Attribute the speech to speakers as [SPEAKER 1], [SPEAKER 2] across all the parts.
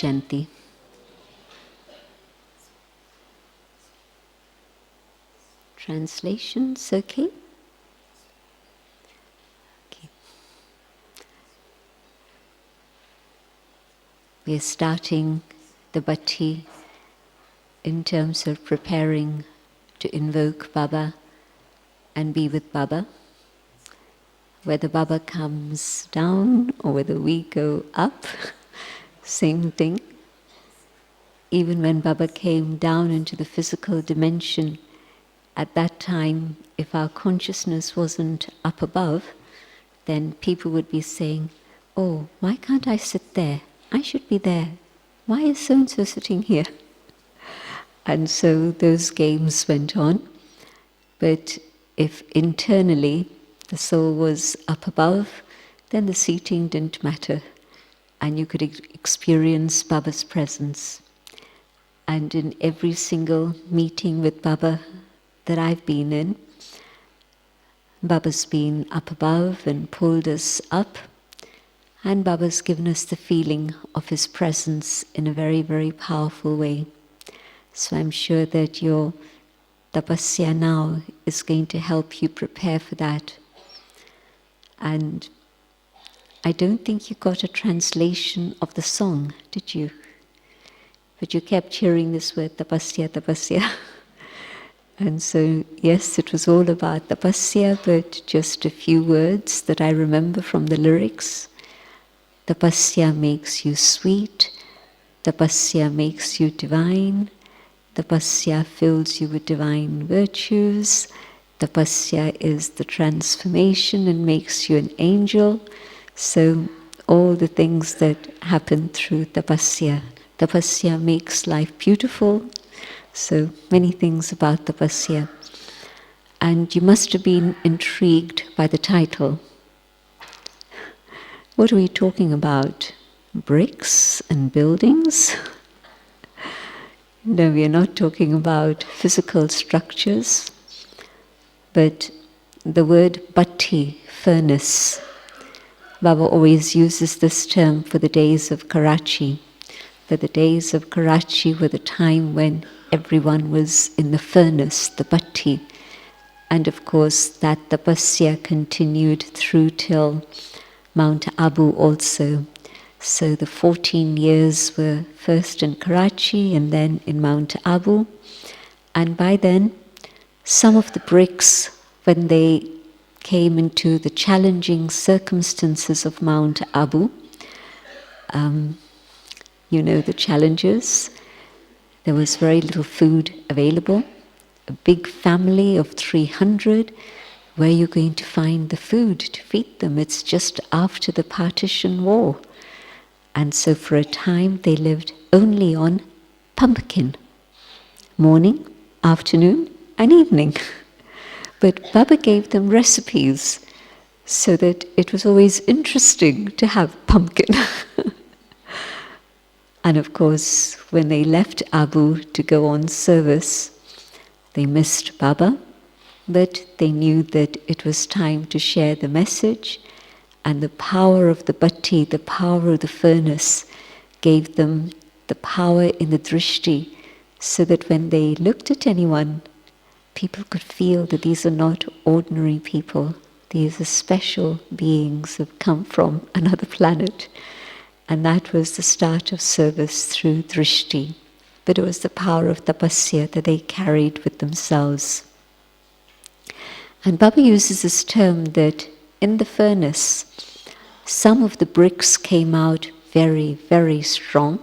[SPEAKER 1] Shanti. Translations okay? Okay. We are starting the Bhatti in terms of preparing to invoke Baba and be with Baba. Whether Baba comes down or whether we go up, same thing. Even when Baba came down into the physical dimension, at that time, if our consciousness wasn't up above, then people would be saying, "Oh, why can't I sit there? I should be there. Why is so-and-so sitting here?" And so those games went on. But if internally the soul was up above, then the seating didn't matter. And you could experience Baba's presence. And in every single meeting with Baba that I've been in, Baba's been up above and pulled us up, and Baba's given us the feeling of his presence in a very, very powerful way. So I'm sure that your tapasya now is going to help you prepare for that. And I don't think you got a translation of the song, did you? But you kept hearing this word, tapasya, tapasya. And so, yes, it was all about tapasya, but just a few words that I remember from the lyrics. Tapasya makes you sweet, tapasya makes you divine, tapasya fills you with divine virtues, tapasya is the transformation and makes you an angel. So all the things that happen through tapasya. Tapasya makes life beautiful. So many things about tapasya. And you must have been intrigued by the title. What are we talking about? Bricks and buildings? No, we are not talking about physical structures, but the word bhatti, furnace. Baba always uses this term for the days of Karachi. That the days of Karachi were the time when everyone was in the furnace, the bhatti. And of course that tapasya continued through till Mount Abu also. So the 14 years were first in Karachi and then in Mount Abu. And by then, some of the bricks, when they came into the challenging circumstances of Mount Abu, you know the challenges. There was very little food available. A big family of 300. Where are you going to find the food to feed them? It's just after the partition war. And so for a time they lived only on pumpkin. Morning, afternoon and evening. But Baba gave them recipes so that it was always interesting to have pumpkin. And of course, when they left Abu to go on service, they missed Baba, but they knew that it was time to share the message, and the power of the bhatti, the power of the furnace, gave them the power in the drishti, so that when they looked at anyone, people could feel that these are not ordinary people. These are special beings who have come from another planet. And that was the start of service through drishti. But it was the power of tapasya that they carried with themselves. And Baba uses this term that in the furnace, some of the bricks came out very, very strong,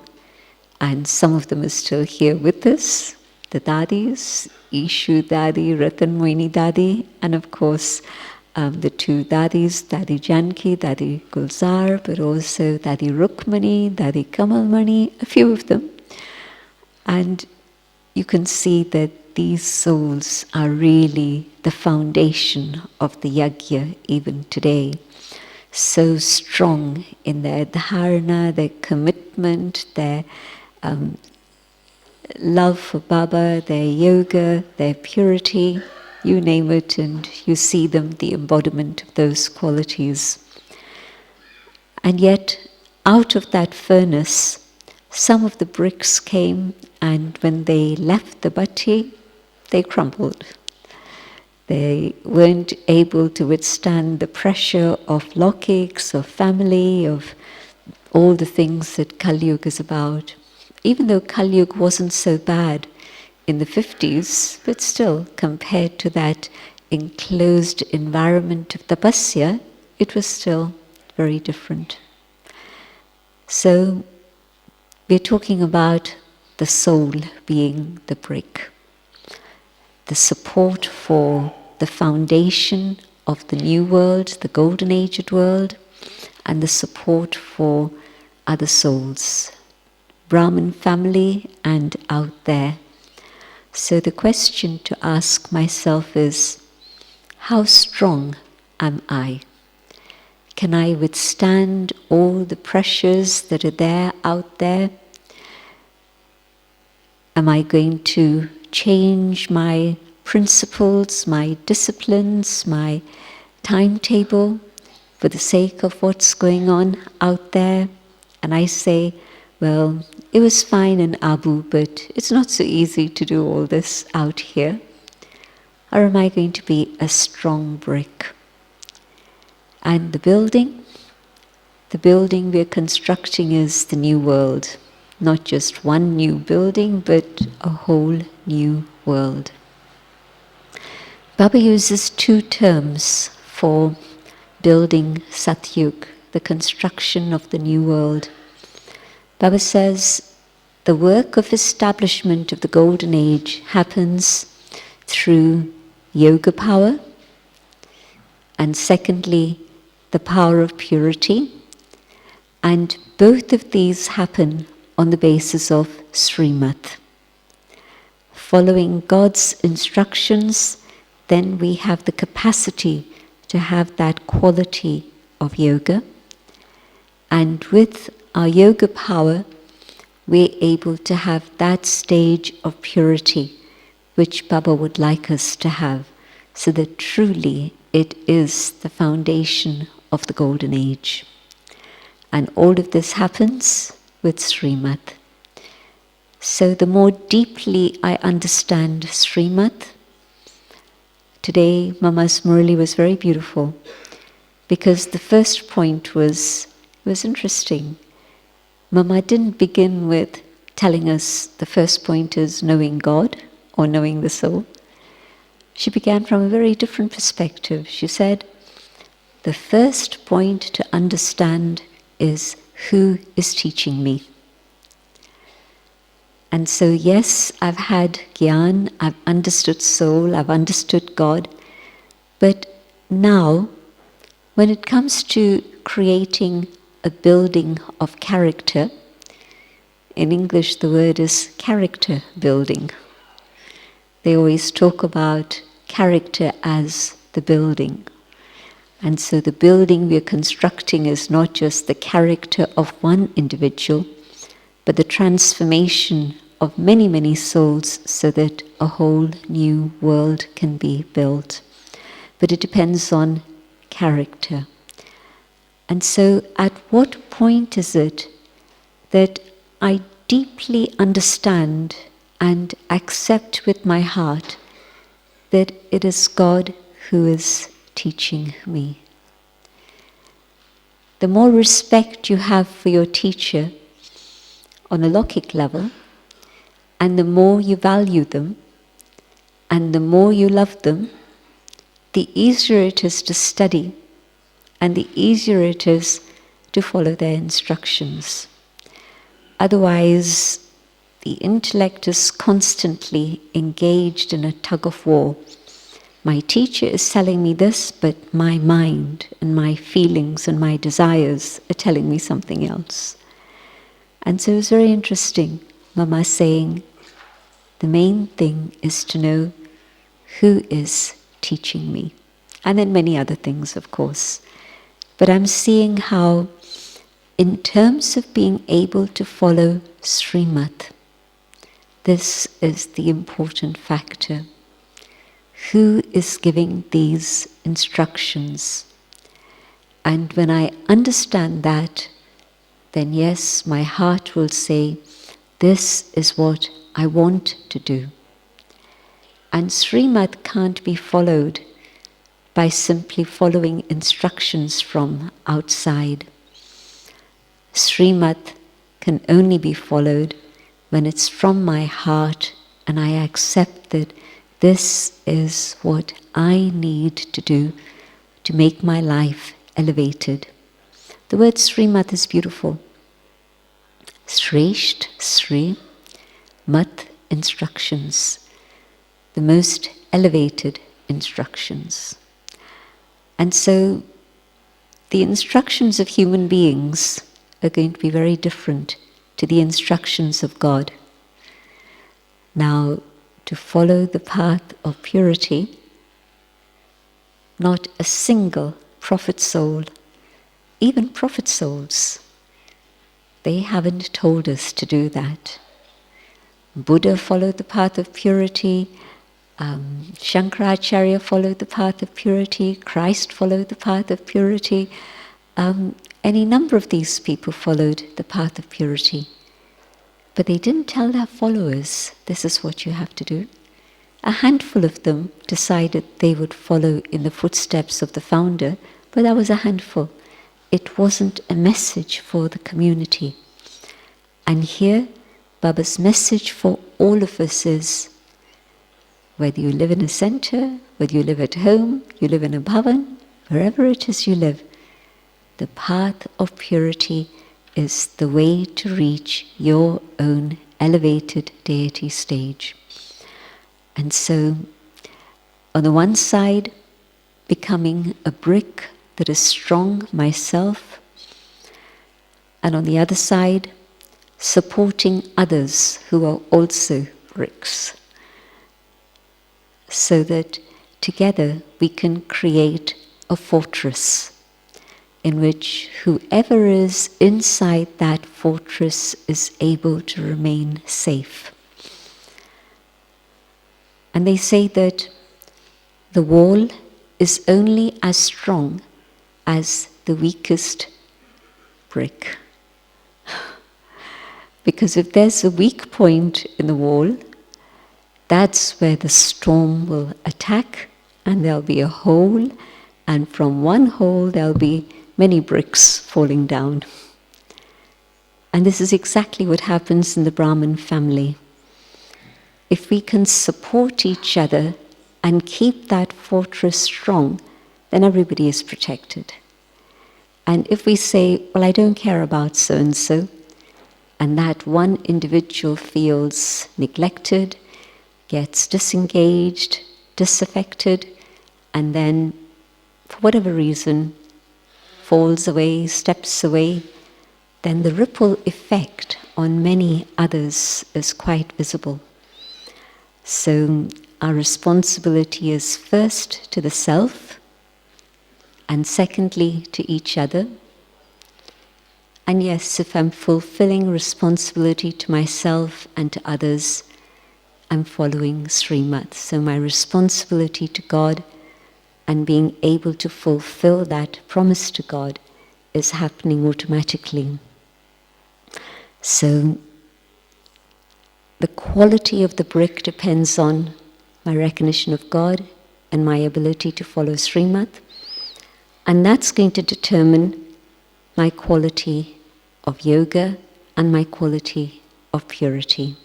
[SPEAKER 1] and some of them are still here with us. The dadis, Ishu Dadi, Ratan Moini Dadi, and of course the two dadis, Dadi Janki, Dadi Gulzar, but also Dadi Rukmani, Dadi Kamalmani, a few of them. And you can see that these souls are really the foundation of the yajna even today. So strong in their dharana, their commitment, their love for Baba, their yoga, their purity, you name it, and you see them, the embodiment of those qualities. And yet, out of that furnace, Some of the bricks came, and when they left the bhatti, they crumbled. They weren't able to withstand the pressure of logics, of family, of all the things that Kali Yuga is about. Even though Kali Yuga wasn't so bad in the 50s, but still, compared to that enclosed environment of tapasya, it was still very different. So, we're talking about the soul being the brick, the support for the foundation of the new world, the golden aged world, and the support for other souls, Brahmin family and out there. So the question to ask myself is, how strong am I? Can I withstand all the pressures that are there out there? Am I going to change my principles, my disciplines, my timetable for the sake of what's going on out there? And I say, well, it was fine in Abu, but it's not so easy to do all this out here. Or am I going to be a strong brick? And the building we're constructing is the new world. Not just one new building, but a whole new world. Baba uses two terms for building Satyug, the construction of the new world. Baba says the work of establishment of the golden age happens through yoga power, and secondly, the power of purity. And both of these happen on the basis of Srimad. Following God's instructions, then we have the capacity to have that quality of yoga. And with our yoga power, we're able to have that stage of purity which Baba would like us to have, so that truly it is the foundation of the golden age. And all of this happens with Srimad. So the more deeply I understand Srimad, today Mama's Murli was very beautiful, because the first point was interesting. Mama didn't begin with telling us the first point is knowing God or knowing the soul. She began from a very different perspective. She said, the first point to understand is who is teaching me. And so yes, I've had Gyan, I've understood soul, I've understood God, but now, when it comes to creating a building of character, in English the word is character building. They always talk about character as the building. And so the building we're constructing is not just the character of one individual, but the transformation of many, many souls so that a whole new world can be built. But it depends on character. And so at what point is it that I deeply understand and accept with my heart that it is God who is teaching me? The more respect you have for your teacher on a logic level, and the more you value them, and the more you love them, the easier it is to study, and the easier it is to follow their instructions. Otherwise, the intellect is constantly engaged in a tug of war. My teacher is telling me this, but my mind and my feelings and my desires are telling me something else. And so it's very interesting, Mama saying, the main thing is to know who is teaching me. And then many other things, of course. But I'm seeing how, in terms of being able to follow Srimad, this is the important factor. Who is giving these instructions? And when I understand that, then yes, my heart will say, this is what I want to do. And Srimad can't be followed by simply following instructions from outside. Srimad can only be followed when it's from my heart and I accept that this is what I need to do to make my life elevated. The word Srimad is beautiful. Sresht, Sri, Mat, instructions. The most elevated instructions. And so the instructions of human beings are going to be very different to the instructions of God. Now, to follow the path of purity, not a single prophet soul, even prophet souls, they haven't told us to do that. Buddha followed the path of purity, Shankaracharya followed the path of purity, Christ followed the path of purity, any number of these people followed the path of purity. But they didn't tell their followers, this is what you have to do. A handful of them decided they would follow in the footsteps of the founder, but that was a handful. It wasn't a message for the community. And here, Baba's message for all of us is, whether you live in a center, whether you live at home, you live in a bhavan, wherever it is you live, the path of purity is the way to reach your own elevated deity stage. And so, on the one side, becoming a brick that is strong myself, and on the other side, supporting others who are also bricks, so that together we can create a fortress in which whoever is inside that fortress is able to remain safe. And they say that the wall is only as strong as the weakest brick. Because if there's a weak point in the wall, that's where the storm will attack, and there'll be a hole, and from one hole there'll be many bricks falling down. And this is exactly what happens in the Brahmin family. If we can support each other and keep that fortress strong, then everybody is protected. And if we say, well, I don't care about so-and-so, and that one individual feels neglected, gets disengaged, disaffected, and then, for whatever reason, falls away, steps away, then the ripple effect on many others is quite visible. So our responsibility is first to the self, and secondly to each other. And yes, if I'm fulfilling responsibility to myself and to others, I'm following Srimad. So my responsibility to God and being able to fulfill that promise to God is happening automatically. So the quality of the brick depends on my recognition of God and my ability to follow Srimad. And that's going to determine my quality of yoga and my quality of purity.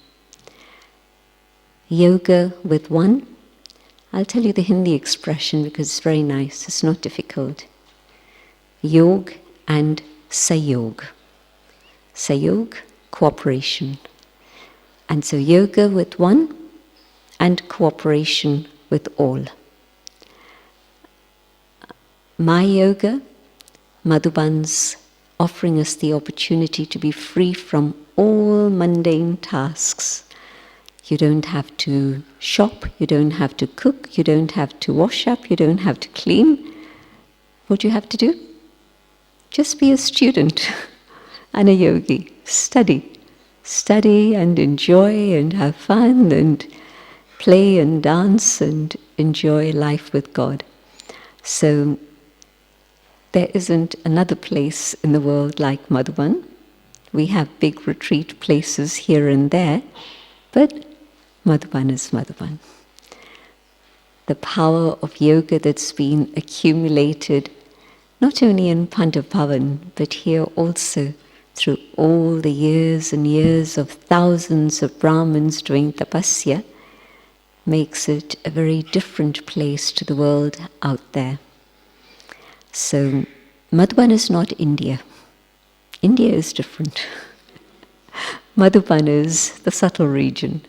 [SPEAKER 1] Yoga with one. I'll tell you the Hindi expression because it's very nice, it's not difficult. Yog and Sayog. Sayog, cooperation. And so yoga with one and cooperation with all. My yoga, Madhuban's offering us the opportunity to be free from all mundane tasks. You don't have to shop, you don't have to cook, you don't have to wash up, you don't have to clean. What do you have to do? Just be a student and a yogi. Study. Study and enjoy and have fun and play and dance and enjoy life with God. So there isn't another place in the world like Madhuban. We have big retreat places here and there, but Madhuban is Madhuban. The power of yoga that's been accumulated not only in Pandav Bhavan, but here also through all the years and years of thousands of Brahmins doing tapasya, makes it a very different place to the world out there. So Madhuban is not India. India is different. Madhuban is the subtle region,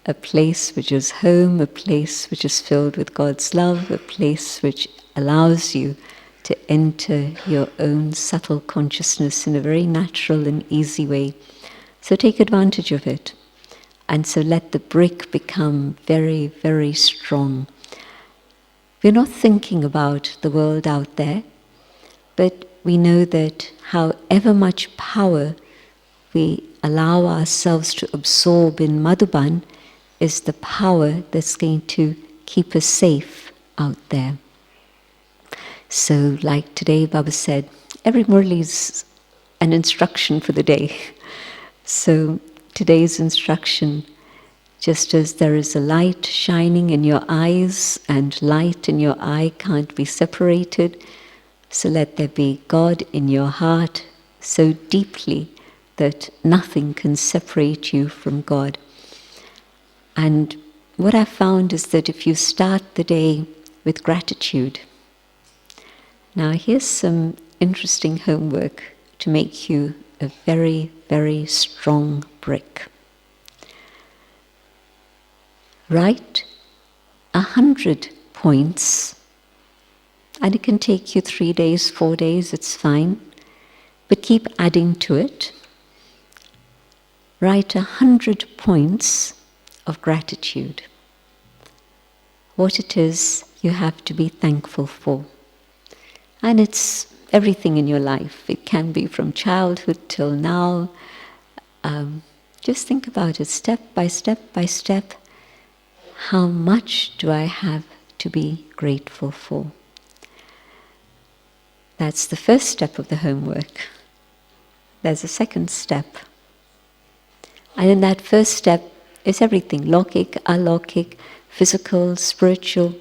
[SPEAKER 1] a place which is home, a place which is filled with God's love, a place which allows you to enter your own subtle consciousness in a very natural and easy way. So take advantage of it. And so let the brick become very, very strong. We're not thinking about the world out there, but we know that however much power we allow ourselves to absorb in Madhuban is the power that's going to keep us safe out there. So like today Baba said, every Murli is an instruction for the day. So today's instruction, just as there is a light shining in your eyes and light in your eye can't be separated, so let there be God in your heart so deeply that nothing can separate you from God. And what I found is that if you start the day with gratitude, now here's some interesting homework to make you a very, very strong brick. Write 100 points, and it can take you 3 days, 4 days, it's fine, but keep adding to it. Write 100 points of gratitude. What it is you have to be thankful for. And it's everything in your life. It can be from childhood till now. Just think about it step by step by step. How much do I have to be grateful for? That's the first step of the homework. There's a second step. And in that first step is everything, lokik, alokik, physical, spiritual.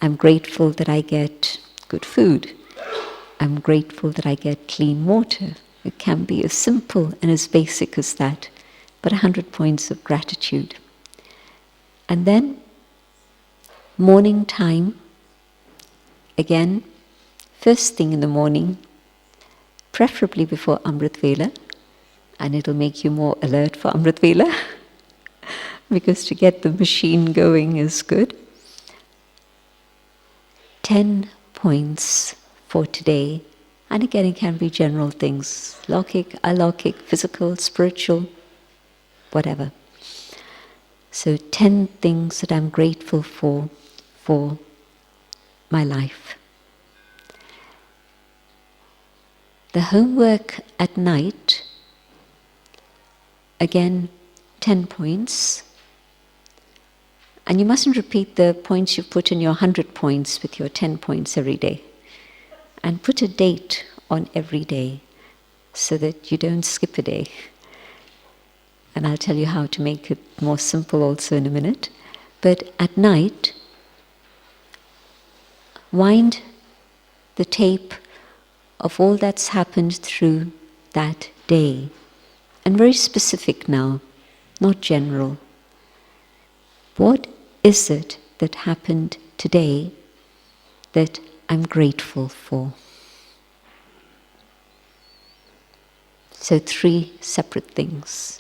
[SPEAKER 1] I'm grateful that I get good food. I'm grateful that I get clean water. It can be as simple and as basic as that, but 100 points of gratitude. And then, morning time, again, first thing in the morning, preferably before Amrit Vela, and it'll make you more alert for Amrit Vela, because to get the machine going is good. 10 points for today, and again it can be general things, lokik, alokik, physical, spiritual, whatever. So 10 things that I'm grateful for my life. The homework at night, again 10 points, and you mustn't repeat the points you put in your 100 points with your 10 points every day. And put a date on every day so that you don't skip a day. And I'll tell you how to make it more simple also in a minute. But at night, wind the tape of all that's happened through that day. And very specific now, not general. What is it that happened today that I'm grateful for? So 3 separate things.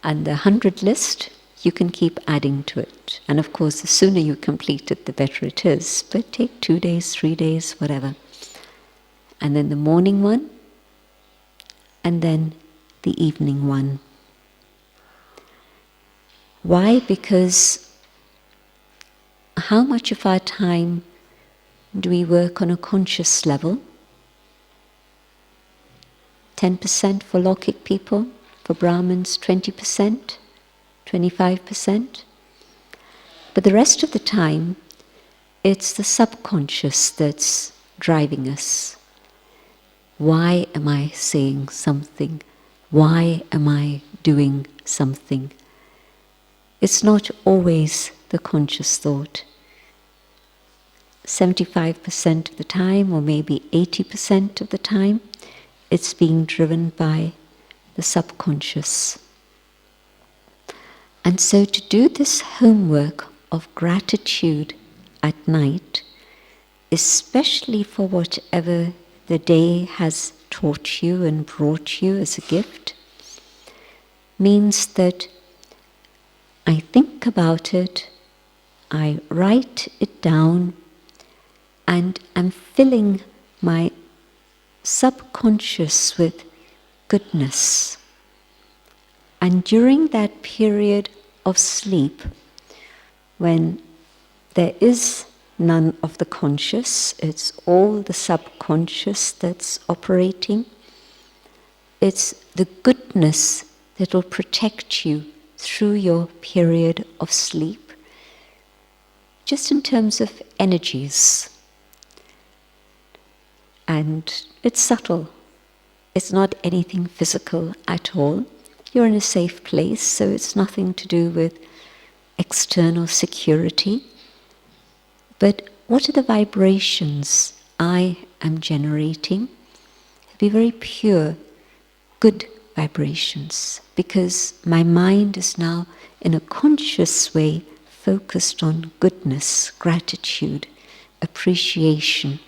[SPEAKER 1] And the 100 list, you can keep adding to it. And of course, the sooner you complete it, the better it is. But take 2 days, 3 days, whatever. And then the morning one, and then the evening one. Why? Because how much of our time do we work on a conscious level? 10% for Lokik people, for Brahmins 20%, 25%. But the rest of the time, it's the subconscious that's driving us. Why am I saying something? Why am I doing something? It's not always the conscious thought. 75% of the time, or maybe 80% of the time, it's being driven by the subconscious. And so to do this homework of gratitude at night, especially for whatever the day has taught you and brought you as a gift, means that I think about it, I write it down, and I'm filling my subconscious with goodness. And during that period of sleep, when there is none of the conscious, it's all the subconscious that's operating, it's the goodness that will protect you through your period of sleep, just in terms of energies. And it's subtle. It's not anything physical at all. You're in a safe place, so it's nothing to do with external security. But what are the vibrations I am generating? Be very pure, good vibrations, because my mind is now in a conscious way focused on goodness, gratitude, appreciation,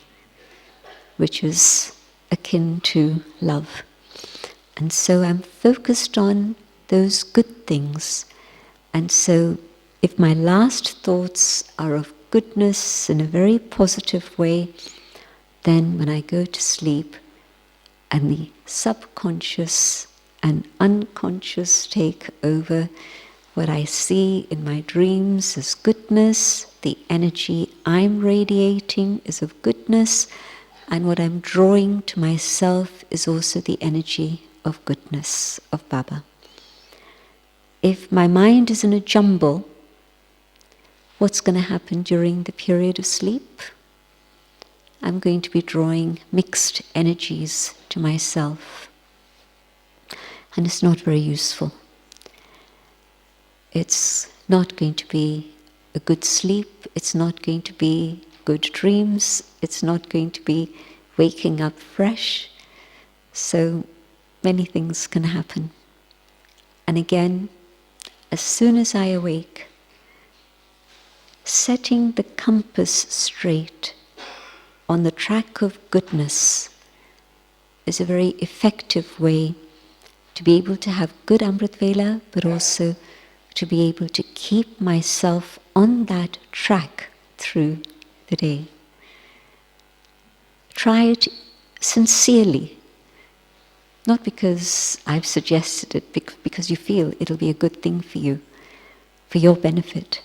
[SPEAKER 1] which is akin to love. And so I'm focused on those good things. And so if my last thoughts are of goodness in a very positive way, then when I go to sleep and the subconscious and unconscious take over, what I see in my dreams is goodness, the energy I'm radiating is of goodness, and what I'm drawing to myself is also the energy of goodness, of Baba. If my mind is in a jumble, what's going to happen during the period of sleep? I'm going to be drawing mixed energies to myself. And it's not very useful. It's not going to be a good sleep, it's not going to be good dreams, it's not going to be waking up fresh. So many things can happen. And again, as soon as I awake, setting the compass straight on the track of goodness is a very effective way to be able to have good Amrit Vela, but also to be able to keep myself on that track through the day. Try it sincerely. Not because I've suggested it, because you feel it'll be a good thing for you, for your benefit.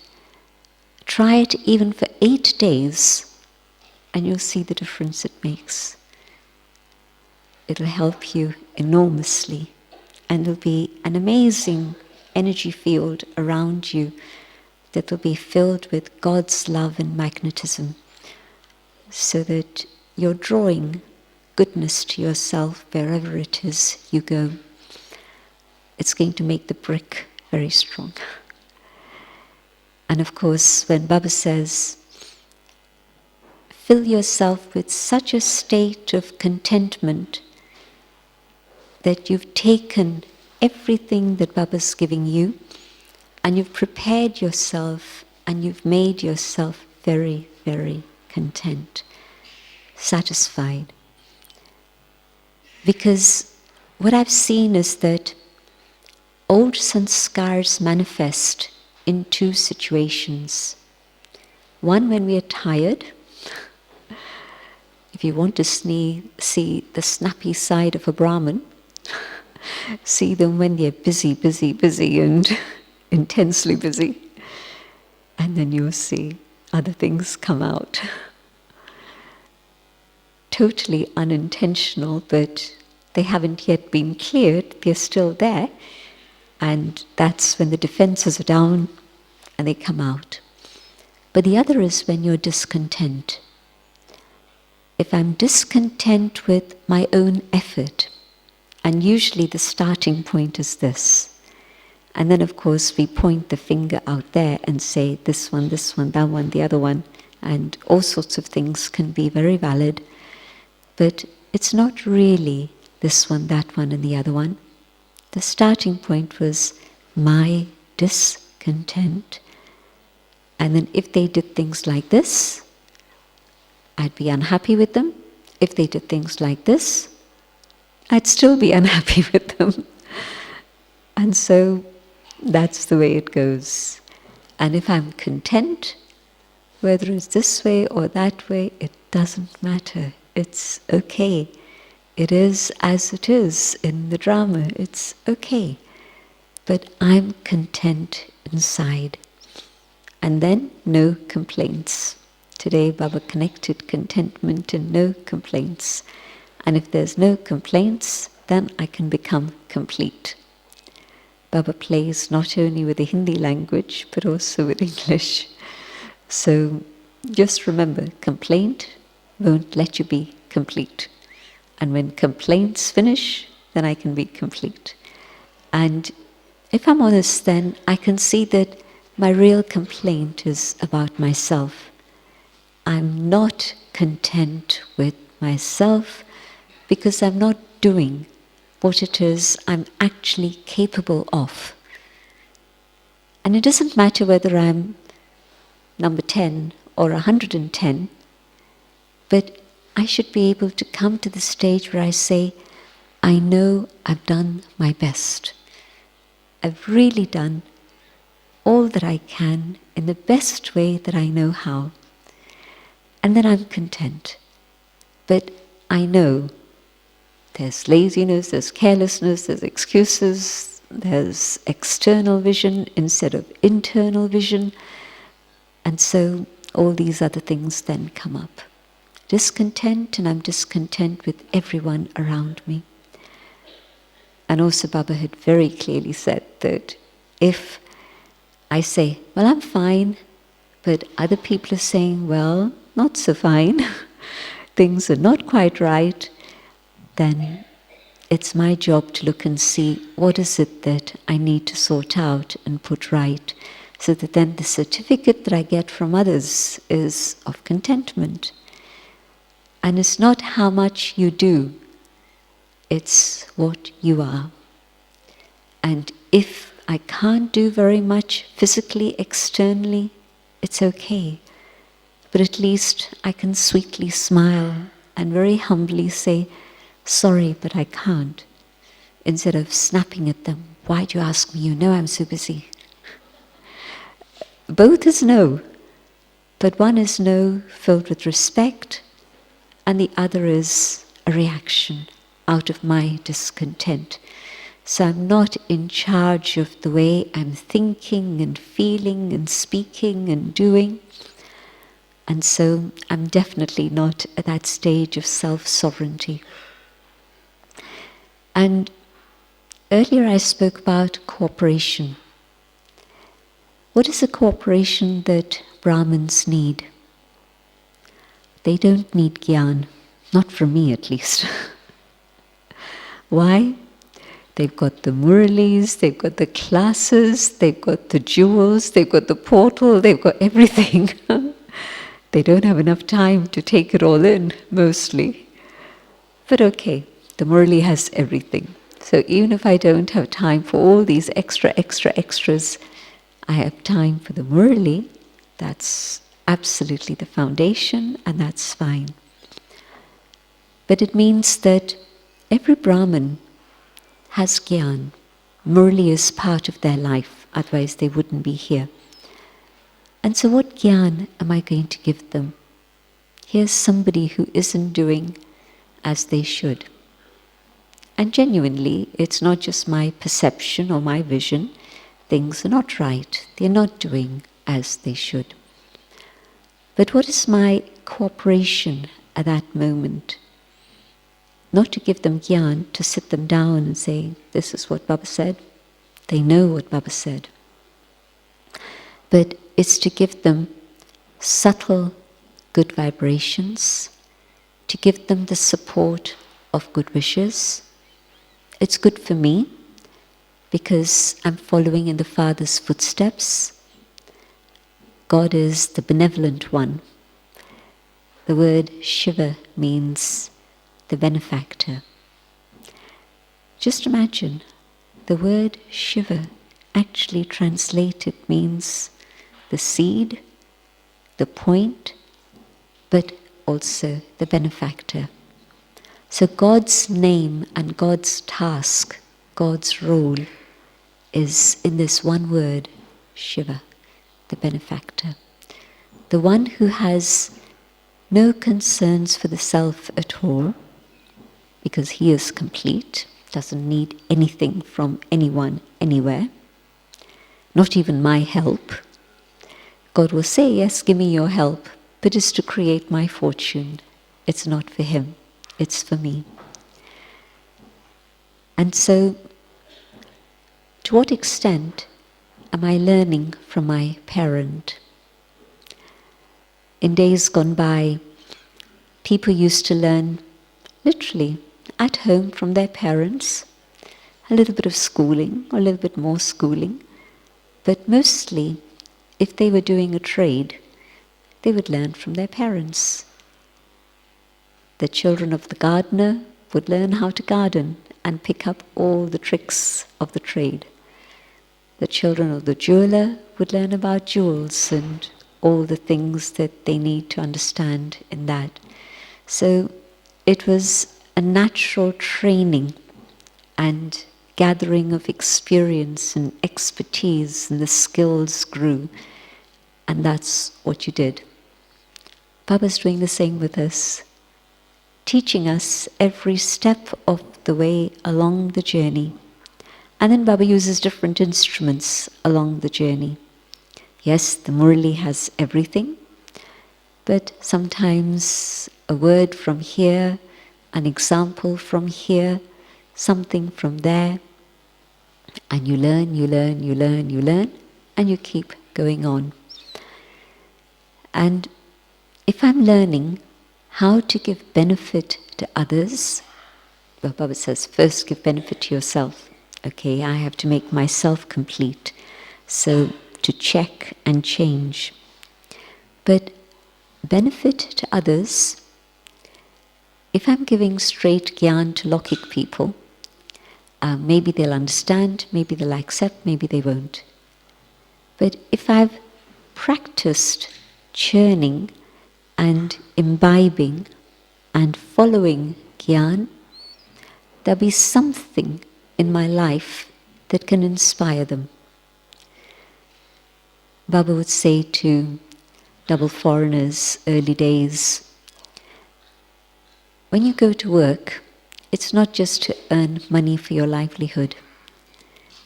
[SPEAKER 1] Try it even for 8 days, and you'll see the difference it makes. It'll help you enormously, and there'll be an amazing energy field around you that will be filled with God's love and magnetism, so that you're drawing goodness to yourself wherever it is you go. It's going to make the brick very strong. And of course, when Baba says, fill yourself with such a state of contentment that you've taken everything that Baba's giving you and you've prepared yourself and you've made yourself very, very content, satisfied. Because what I've seen is that old sanskars manifest in 2 situations. One, when we are tired. If you want to see the snappy side of a Brahmin, see them when they're busy, busy, busy and intensely busy. And then you'll see other things come out. Totally unintentional, but they haven't yet been cleared, they're still there. And that's when the defenses are down and they come out. But the other is when you're discontent. If I'm discontent with my own effort, And usually the starting point is this. And then of course we point the finger out there and say this one, that one, the other one, and all sorts of things can be very valid, but it's not really this one, that one, and the other one. The starting point was my discontent. And then if they did things like this, I'd be unhappy with them. If they did things like this, I'd still be unhappy with them. And so that's the way it goes. And if I'm content, whether it's this way or that way, it doesn't matter. It's okay. It is as it is in the drama. It's okay. But I'm content inside. And then no complaints. Today Baba connected contentment and no complaints. And if there's no complaints, then I can become complete. Baba plays not only with the Hindi language, but also with English. So just remember, complaint won't let you be complete. And when complaints finish, then I can be complete. And if I'm honest, then I can see that my real complaint is about myself. I'm not content with myself because I'm not doing what it is I'm actually capable of. And it doesn't matter whether I'm number 10 or 110, but I should be able to come to the stage where I say, I know I've done my best. I've really done all that I can in the best way that I know how. And then I'm content. But I know there's laziness, there's carelessness, there's excuses, there's external vision instead of internal vision. And so all these other things then come up. Discontent, and I'm discontent with everyone around me. And also Baba had very clearly said that if I say, well, I'm fine, but other people are saying, well, not so fine, things are not quite right, then it's my job to look and see what is it that I need to sort out and put right, so that then the certificate that I get from others is of contentment. And it's not how much you do, it's what you are. And if I can't do very much physically, externally, it's okay. But at least I can sweetly smile and very humbly say, sorry, but I can't. Instead of snapping at them, why do you ask me? You know I'm so busy. Both is no, but one is no filled with respect, and the other is a reaction out of my discontent. So I'm not in charge of the way I'm thinking and feeling and speaking and doing. And so I'm definitely not at that stage of self-sovereignty. And earlier I spoke about cooperation. What is the cooperation that Brahmins need? They don't need Gyan, not from me at least. Why? They've got the muralis, they've got the classes, they've got the jewels, they've got the portal, they've got everything. They don't have enough time to take it all in, mostly. But okay, the murali has everything. So even if I don't have time for all these extras, I have time for the murali. That's absolutely the foundation, and that's fine. But it means that every Brahmin has Gyan. Murali is part of their life, otherwise they wouldn't be here. And so what Gyan am I going to give them? Here's somebody who isn't doing as they should. And genuinely, it's not just my perception or my vision. Things are not right. They're not doing as they should. But what is my cooperation at that moment? Not to give them Gyan, to sit them down and say, this is what Baba said. They know what Baba said. But it's to give them subtle good vibrations, to give them the support of good wishes, It's good for me because I'm following in the Father's footsteps. God is the benevolent one. The word Shiva means the benefactor. Just imagine, the word Shiva actually translated means the seed, the point, but also the benefactor. So God's name and God's task, God's role is in this one word, Shiva, the benefactor. The one who has no concerns for the self at all, because he is complete, doesn't need anything from anyone, anywhere, not even my help. God will say, yes, give me your help, but it's to create my fortune. It's not for him, it's for me. And so, to what extent am I learning from my parent? In days gone by, people used to learn literally at home from their parents, a little bit of schooling, or a little bit more schooling, but mostly, if they were doing a trade, they would learn from their parents. The children of the gardener would learn how to garden and pick up all the tricks of the trade. The children of the jeweler would learn about jewels and all the things that they need to understand in that. So it was a natural training and gathering of experience and expertise, and the skills grew, and that's what you did. Baba's doing the same with us, teaching us every step of the way along the journey. And then Baba uses different instruments along the journey. Yes, the Murli has everything, but sometimes a word from here, an example from here, something from there, and you learn, and you keep going on. And if I'm learning how to give benefit to others, well, Baba says, first give benefit to yourself. Okay, I have to make myself complete. So to check and change. But benefit to others, if I'm giving straight Gyan to Lokik people, maybe they'll understand, maybe they'll accept, maybe they won't. But if I've practiced churning and imbibing and following Gyan, there'll be something in my life that can inspire them. Baba would say to double foreigners, early days, when you go to work, it's not just to earn money for your livelihood.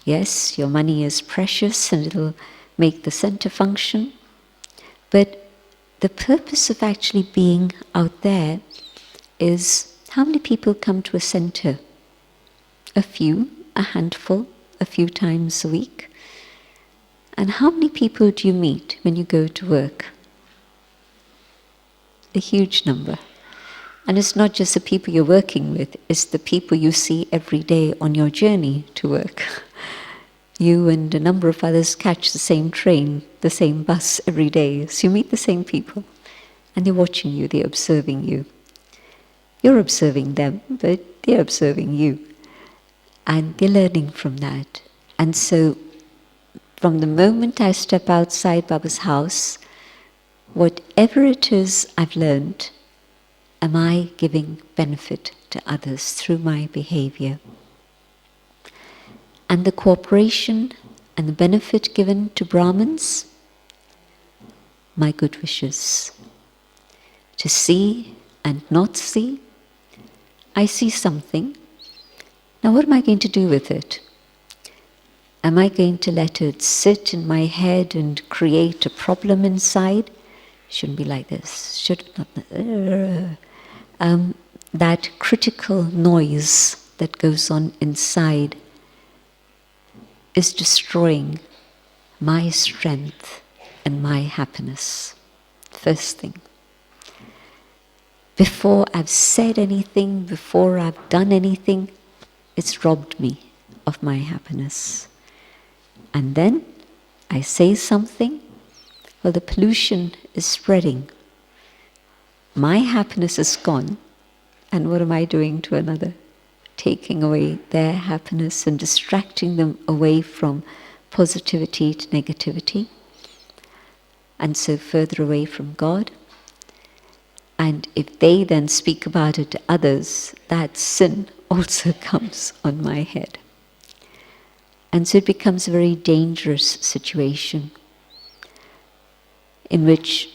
[SPEAKER 1] Yes, your money is precious and it'll make the center function, but the purpose of actually being out there is how many people come to a center? A few, a handful, a few times a week. And how many people do you meet when you go to work? A huge number. And it's not just the people you're working with, it's the people you see every day on your journey to work. You and a number of others catch the same train, the same bus every day, so you meet the same people. And they're watching you, they're observing you. You're observing them, but they're observing you. And they're learning from that. And so, from the moment I step outside Baba's house, whatever it is I've learned, am I giving benefit to others through my behavior? And the cooperation and the benefit given to Brahmins, my good wishes. To see and not see, I see something. Now what am I going to do with it? Am I going to let it sit in my head and create a problem inside? Shouldn't be like this. Should not. That critical noise that goes on inside is destroying my strength and my happiness. First thing. Before I've said anything, before I've done anything, it's robbed me of my happiness. And then I say something, well, the pollution is spreading. My happiness is gone, and what am I doing to another? Taking away their happiness and distracting them away from positivity to negativity, and so further away from God. And if they then speak about it to others, that sin also comes on my head. And so it becomes a very dangerous situation in which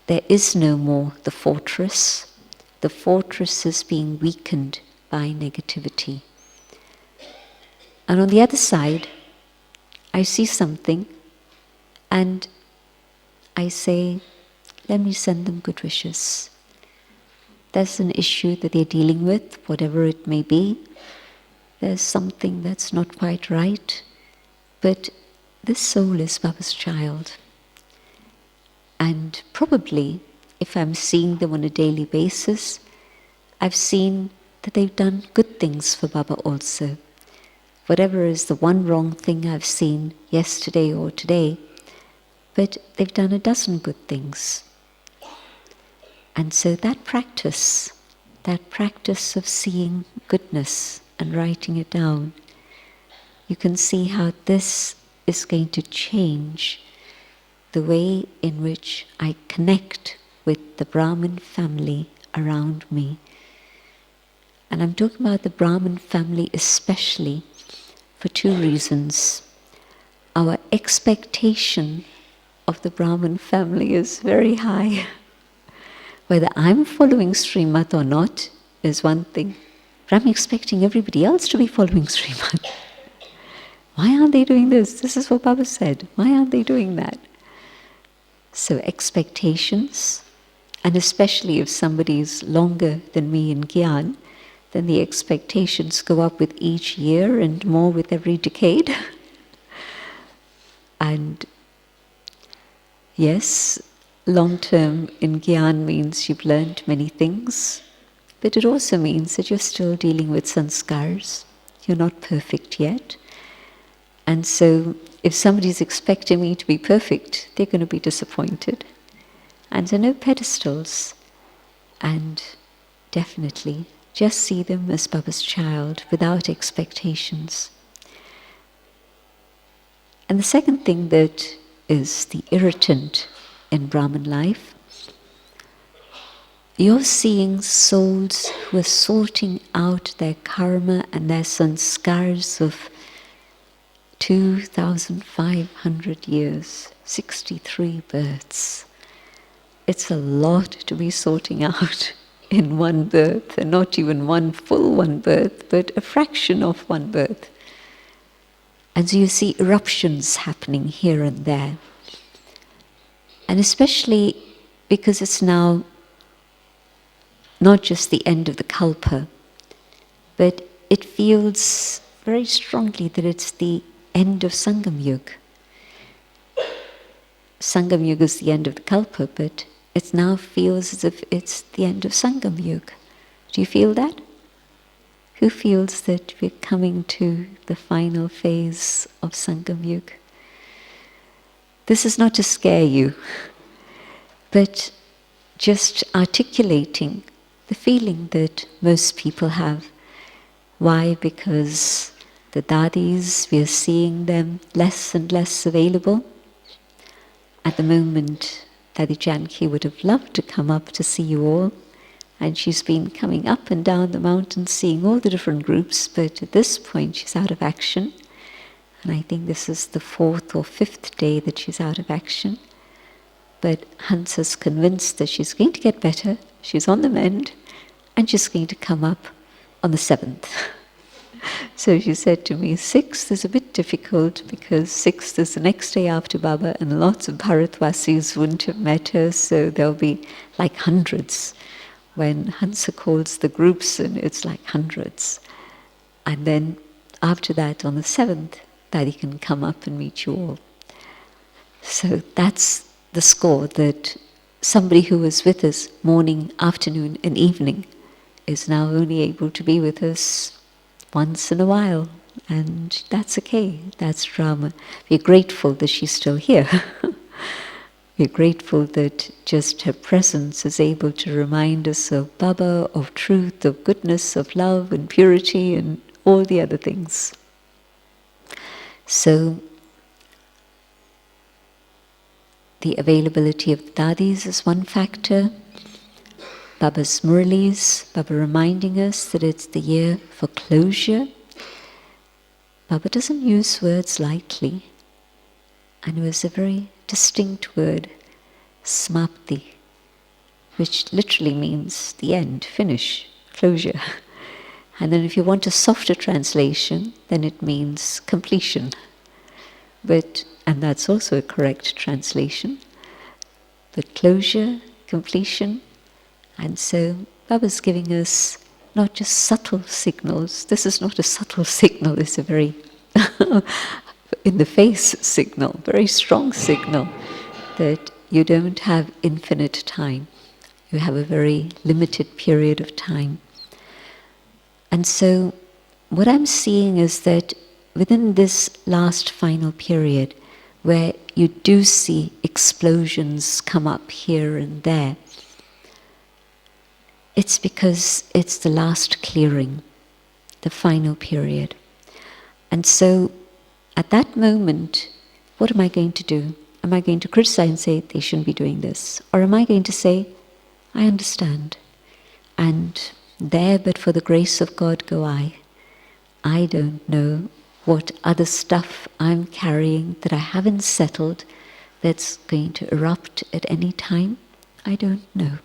[SPEAKER 1] there is no more the fortress. The fortress is being weakened by negativity. And on the other side, I see something and I say, let me send them good wishes. There's an issue that they're dealing with, whatever it may be. There's something that's not quite right. But this soul is Baba's child. And probably, if I'm seeing them on a daily basis, I've seen that they've done good things for Baba also. Whatever is the one wrong thing I've seen yesterday or today, but they've done a dozen good things. And so that practice of seeing goodness and writing it down, you can see how this is going to change the way in which I connect with the Brahmin family around me. And I'm talking about the Brahmin family especially for two reasons. Our expectation of the Brahmin family is very high. Whether I'm following Srimad or not is one thing, but I'm expecting everybody else to be following Srimad. Why aren't they doing this? This is what Baba said. Why aren't they doing that? So expectations, and especially if somebody is longer than me in Gyan, then the expectations go up with each year and more with every decade. And yes, long-term in Gyan means you've learned many things, but it also means that you're still dealing with sanskars. You're not perfect yet. And so if somebody's expecting me to be perfect, they're going to be disappointed. And there are no pedestals. And definitely, just see them as Baba's child without expectations. And the second thing that is the irritant in Brahman life, you're seeing souls who are sorting out their karma and their sanskars of 2,500 years, 63 births. It's a lot to be sorting out in one birth, and not even one full one birth, but a fraction of one birth. And so you see eruptions happening here and there. And especially because it's now not just the end of the Kalpa, but it feels very strongly that it's the end of Sangam Yuga. Sangam Yuga is the end of the Kalpa, but it now feels as if it's the end of Sangam Yuga. Do you feel that? Who feels that we're coming to the final phase of Sangam Yuga? This is not to scare you, but just articulating the feeling that most people have. Why? Because the dadis, we are seeing them less and less available. At the moment, Dadi Janki would have loved to come up to see you all, and she's been coming up and down the mountain seeing all the different groups, but at this point she's out of action. And I think this is the 4th or 5th day that she's out of action. But Hansa's convinced that she's going to get better, she's on the mend, and she's going to come up on the 7th. So she said to me, 6th is a bit difficult because 6th is the next day after Baba and lots of Bharatvasis wouldn't have met her, so there'll be like hundreds. When Hansa calls the groups, and it's like hundreds. And then after that, on the 7th, Daddy can come up and meet you all. So that's the score, that somebody who was with us morning, afternoon and evening is now only able to be with us once in a while, and that's okay, that's drama. We're grateful that she's still here. We're grateful that just her presence is able to remind us of Baba, of truth, of goodness, of love and purity and all the other things. So, the availability of the Dadis is one factor. Baba's Murlis, Baba reminding us that it's the year for closure. Baba doesn't use words lightly, and it was a very distinct word, smapti, which literally means the end, finish, closure. And then if you want a softer translation, then it means completion. And that's also a correct translation. But closure, completion, and so Baba's giving us not just subtle signals. This is not a subtle signal, it's a very in-the-face signal, very strong signal that you don't have infinite time. You have a very limited period of time. And so what I'm seeing is that within this last final period, where you do see explosions come up here and there, it's because it's the last clearing, the final period. And so at that moment, what am I going to do? Am I going to criticize and say they shouldn't be doing this? Or am I going to say, I understand, and there but for the grace of God go I. I don't know what other stuff I'm carrying that I haven't settled that's going to erupt at any time. I don't know.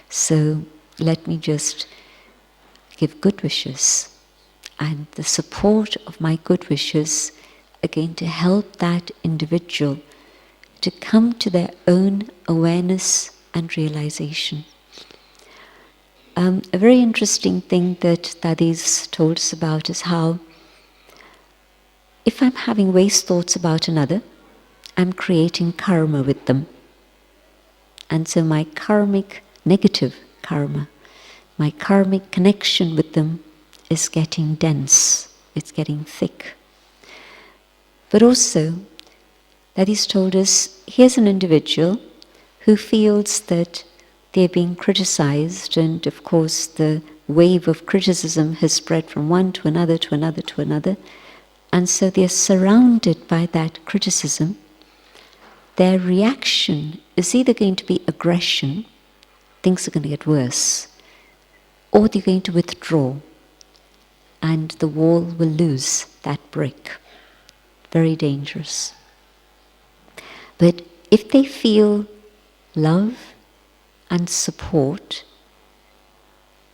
[SPEAKER 1] So let me just give good wishes, and the support of my good wishes are going to help that individual to come to their own awareness and realization. A very interesting thing that Dadis told us about is how if I'm having waste thoughts about another, I'm creating karma with them. And so my karmic negative karma, my karmic connection with them is getting dense, it's getting thick. But also, Dadis told us, here's an individual who feels that they're being criticized, and of course the wave of criticism has spread from one to another, to another, to another, and so they're surrounded by that criticism. Their reaction is either going to be aggression, things are going to get worse, or they're going to withdraw, and the wall will lose that brick. Very dangerous. But if they feel love and support,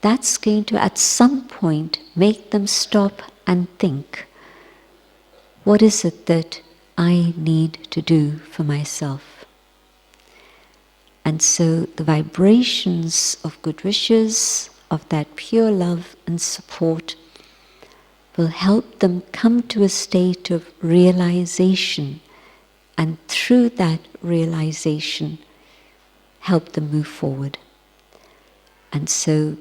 [SPEAKER 1] that's going to at some point make them stop and think, what is it that I need to do for myself? And so the vibrations of good wishes, of that pure love and support, will help them come to a state of realization, and through that realization, help them move forward. And so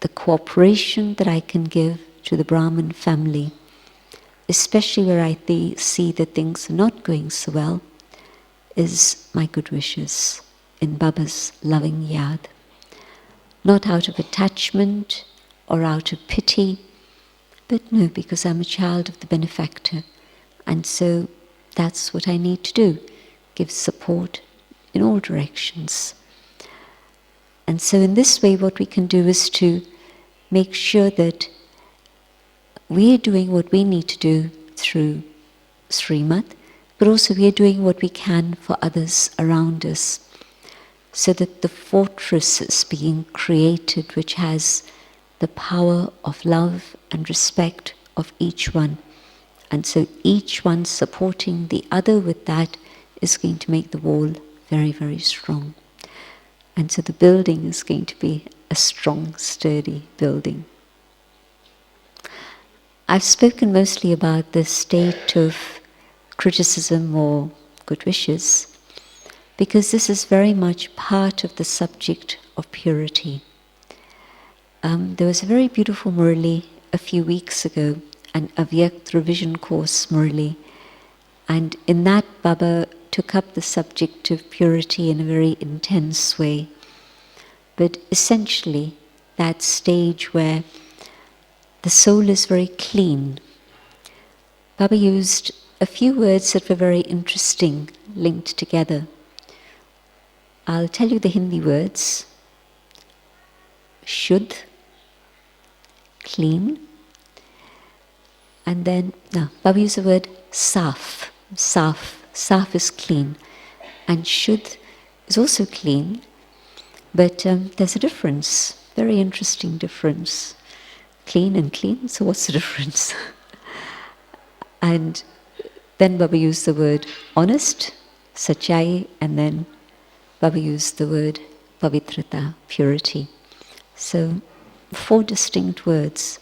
[SPEAKER 1] the cooperation that I can give to the Brahmin family, especially where I see that things are not going so well, is my good wishes in Baba's loving yad. Not out of attachment or out of pity, but no, because I'm a child of the benefactor, and so that's what I need to do, give support in all directions. And so in this way what we can do is to make sure that we're doing what we need to do through Srimad, but also we're doing what we can for others around us, so that the fortress is being created which has the power of love and respect of each one. And so each one supporting the other with that is going to make the wall very, very strong. And so the building is going to be a strong, sturdy building. I've spoken mostly about the state of criticism or good wishes, because this is very much part of the subject of purity. There was a very beautiful Murli a few weeks ago an Avyakt revision course, Murli, and in that Baba took up the subject of purity in a very intense way. But essentially, that stage where the soul is very clean. Baba used a few words that were very interesting, linked together. I'll tell you the Hindi words. Shuddh, clean. And then, Baba used the word saf. Saf is clean. And shuddh is also clean. But there's a difference, very interesting difference. Clean and clean, so what's the difference? And then Baba used the word honest, sachai, and then Baba used the word pavitrata, purity. So 4 distinct words.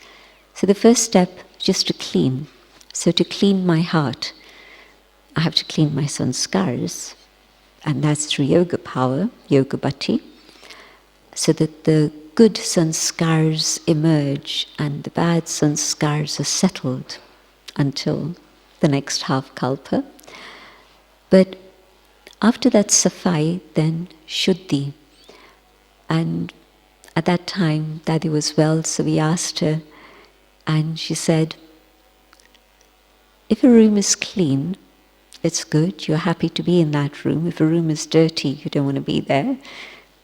[SPEAKER 1] So the first step, just to clean. So to clean my heart, I have to clean my sanskars, and that's through yoga power, yoga bhatti, so that the good sanskars emerge and the bad sanskars are settled until the next half kalpa. But after that safai, then shuddhi. And at that time, Dadi was well, so we asked her, and she said, if a room is clean, it's good, you're happy to be in that room. If a room is dirty, you don't want to be there.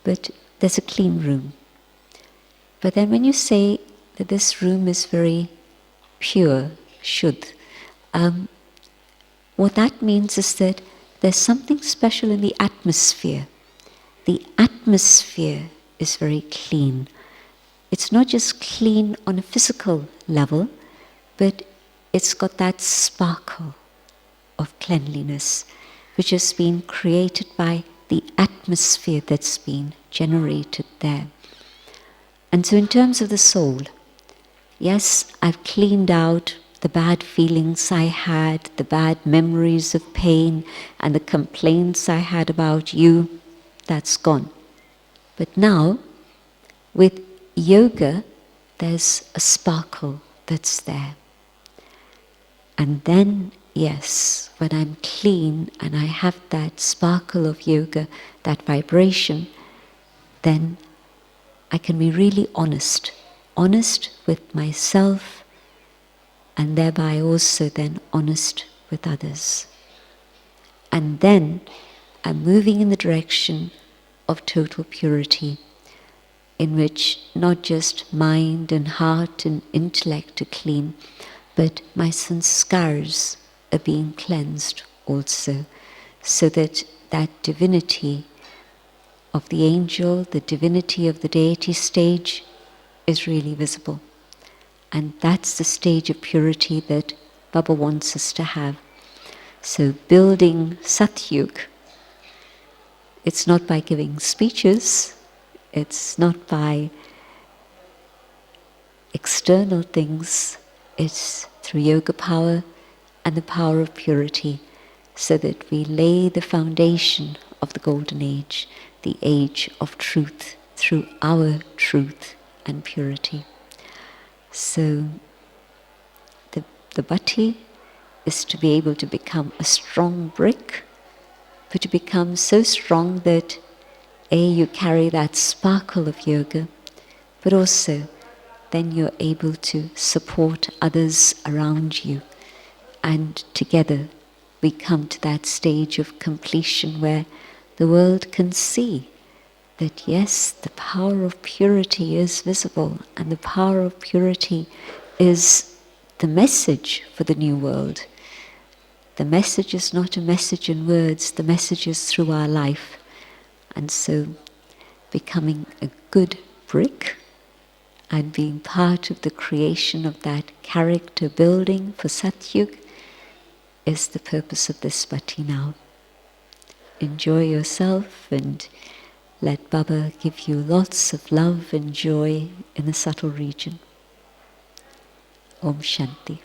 [SPEAKER 1] But there's a clean room. But then when you say that this room is very pure, shuddh, what that means is that there's something special in the atmosphere. The atmosphere is very clean. It's not just clean on a physical level, but it's got that sparkle of cleanliness, which has been created by the atmosphere that's been generated there. And so in terms of the soul, yes, I've cleaned out the bad feelings I had, the bad memories of pain, and the complaints I had about you, that's gone. But now, with yoga, there's a sparkle that's there. And then, yes, when I'm clean and I have that sparkle of yoga, that vibration, then I can be really honest with myself, and thereby also then honest with others. And then I'm moving in the direction of total purity, in which not just mind and heart and intellect are clean, but my sanskars are being cleansed also, so that that divinity of the angel, the divinity of the deity stage is really visible. And that's the stage of purity that Baba wants us to have. So building Satyug, it's not by giving speeches, it's not by external things, it's through yoga power and the power of purity, so that we lay the foundation of the golden age, the age of truth, through our truth and purity. So the bhatti is to be able to become a strong brick, but to become so strong that you carry that sparkle of yoga, but also then you're able to support others around you. And together we come to that stage of completion where the world can see that yes, the power of purity is visible, and the power of purity is the message for the new world. The message is not a message in words, the message is through our life. And so becoming a good brick and being part of the creation of that character building for Satyug is the purpose of this bhatti now. Enjoy yourself and let Baba give you lots of love and joy in the subtle region. Om Shanti.